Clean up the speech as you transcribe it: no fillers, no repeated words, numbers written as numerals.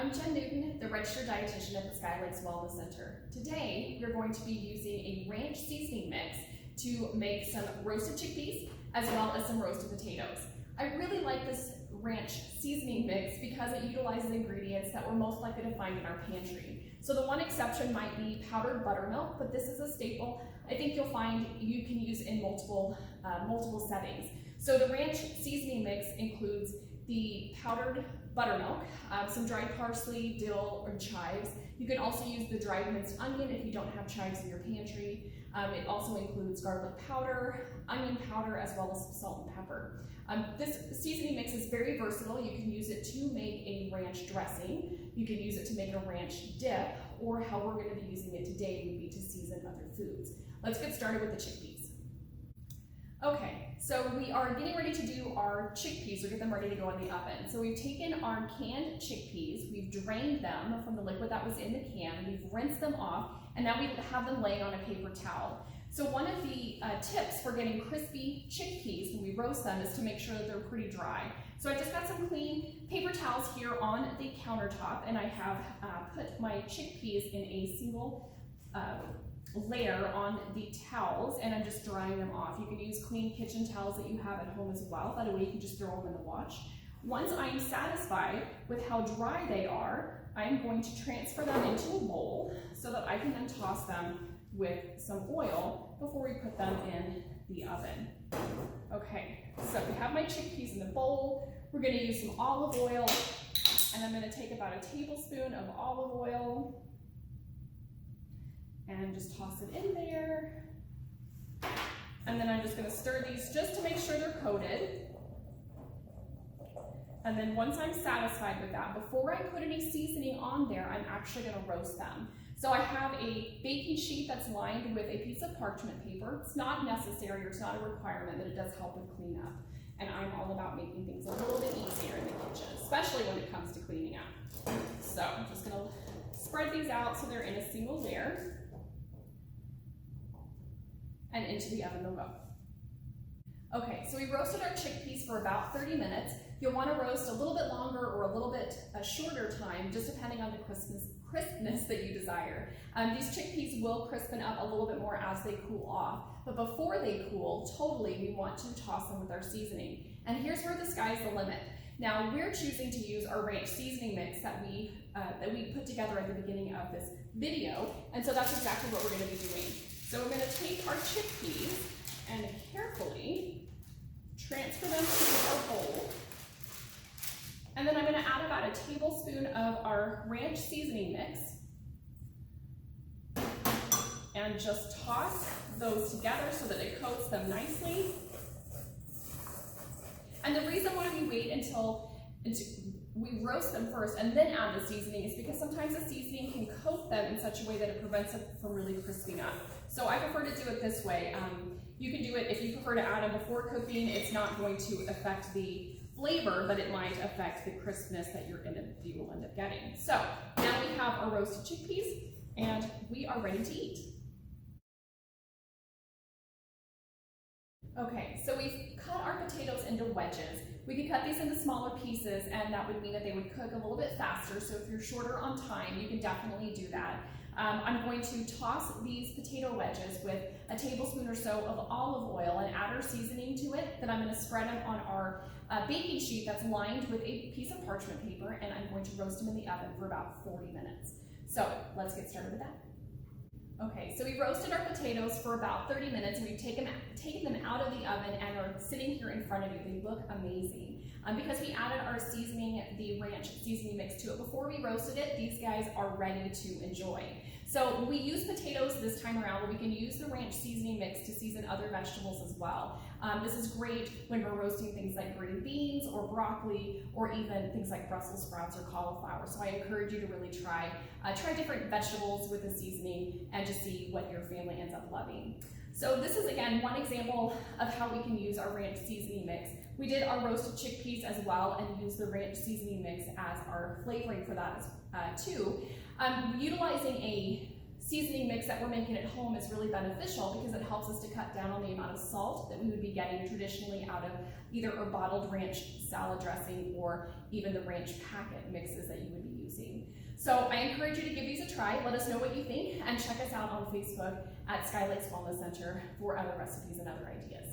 I'm Jen Newton, the registered dietitian at the Skylights Wellness Center. Today, we're going to be using a ranch seasoning mix to make some roasted chickpeas as well as some roasted potatoes. I really like this ranch seasoning mix because it utilizes ingredients that we're most likely to find in our pantry. So the one exception might be powdered buttermilk, but this is a staple I think you'll find you can use in multiple settings. So the ranch seasoning mix includes the powdered buttermilk, some dried parsley, dill, or chives. You can also use the dried minced onion if you don't have chives in your pantry. It also includes garlic powder, onion powder, as well as some salt and pepper. This seasoning mix is very versatile. You can use it to make a ranch dressing. You can use it to make a ranch dip, or how we're going to be using it today would be to season other foods. Let's get started with the chickpeas. Okay, so we are getting ready to do our chickpeas or get them ready to go in the oven. So we've taken our canned chickpeas, we've drained them from the liquid that was in the can, we've rinsed them off, and now we have them laying on a paper towel. So one of the tips for getting crispy chickpeas when we roast them is to make sure that they're pretty dry. So I just got some clean paper towels here on the countertop, and I have put my chickpeas in a single layer on the towels, and I'm just drying them off. You can use clean kitchen towels that you have at home as well. That way you can just throw them in the wash. Once I'm satisfied with how dry they are, I'm going to transfer them into a bowl so that I can then toss them with some oil before we put them in the oven. Okay, so we have my chickpeas in the bowl. We're going to use some olive oil, and I'm going to take about a tablespoon of olive oil and just toss it in there. And then I'm just going to stir these just to make sure they're coated. And then once I'm satisfied with that, before I put any seasoning on there, I'm actually going to roast them. So I have a baking sheet that's lined with a piece of parchment paper. It's not necessary or it's not a requirement, but it does help with cleanup. And I'm all about making things a little bit easier in the kitchen, especially when it comes to cleaning up. So I'm just going to spread these out so they're in a single layer. And into the oven they'll go. Okay, so we roasted our chickpeas for about 30 minutes. You'll want to roast a little bit longer or a little bit shorter time, just depending on the crispness that you desire. These chickpeas will crispen up a little bit more as they cool off, but before they cool, totally, we want to toss them with our seasoning. And here's where the sky's the limit. Now, we're choosing to use our ranch seasoning mix that we put together at the beginning of this video, and so that's exactly what we're going to be doing. So we're going to take our chickpeas and carefully transfer them to our bowl. And then I'm going to add about a tablespoon of our ranch seasoning mix. And just toss those together so that it coats them nicely. And the reason why we wait until we roast them first and then add the seasoning is because sometimes the seasoning can coat them in such a way that it prevents it from really crisping up. So I prefer to do it this way. You can do it if you prefer to add them before cooking. It's not going to affect the flavor, but it might affect the crispness that you will end up getting. So now we have our roasted chickpeas and we are ready to eat. Okay, so we've cut our potatoes into wedges. We could cut these into smaller pieces, and that would mean that they would cook a little bit faster. So if you're shorter on time, you can definitely do that. I'm going to toss these potato wedges with a tablespoon or so of olive oil and add our seasoning to it. Then I'm going to spread them on our baking sheet that's lined with a piece of parchment paper, and I'm going to roast them in the oven for about 40 minutes. So let's get started with that. Okay, so we roasted our potatoes for about 30 minutes, and we've taken them out of the oven and are sitting here in front of you. They look amazing. Because we added our seasoning, the ranch seasoning mix to it before we roasted it, these guys are ready to enjoy. So we use potatoes this time around, but we can use the ranch seasoning mix to season other vegetables as well. This is great when we're roasting things like green beans or broccoli, or even things like Brussels sprouts or cauliflower. So I encourage you to really try different vegetables with the seasoning and just see what your family ends up loving. So this is, again, one example of how we can use our ranch seasoning mix. We did our roasted chickpeas as well and used the ranch seasoning mix as our flavoring for that too. Utilizing a seasoning mix that we're making at home is really beneficial because it helps us to cut down on the amount of salt that we would be getting traditionally out of either a bottled ranch salad dressing or even the ranch packet mixes that you would be using. So I encourage you to give these a try. Let us know what you think and check us out on Facebook at Sky Lakes Wellness Center for other recipes and other ideas.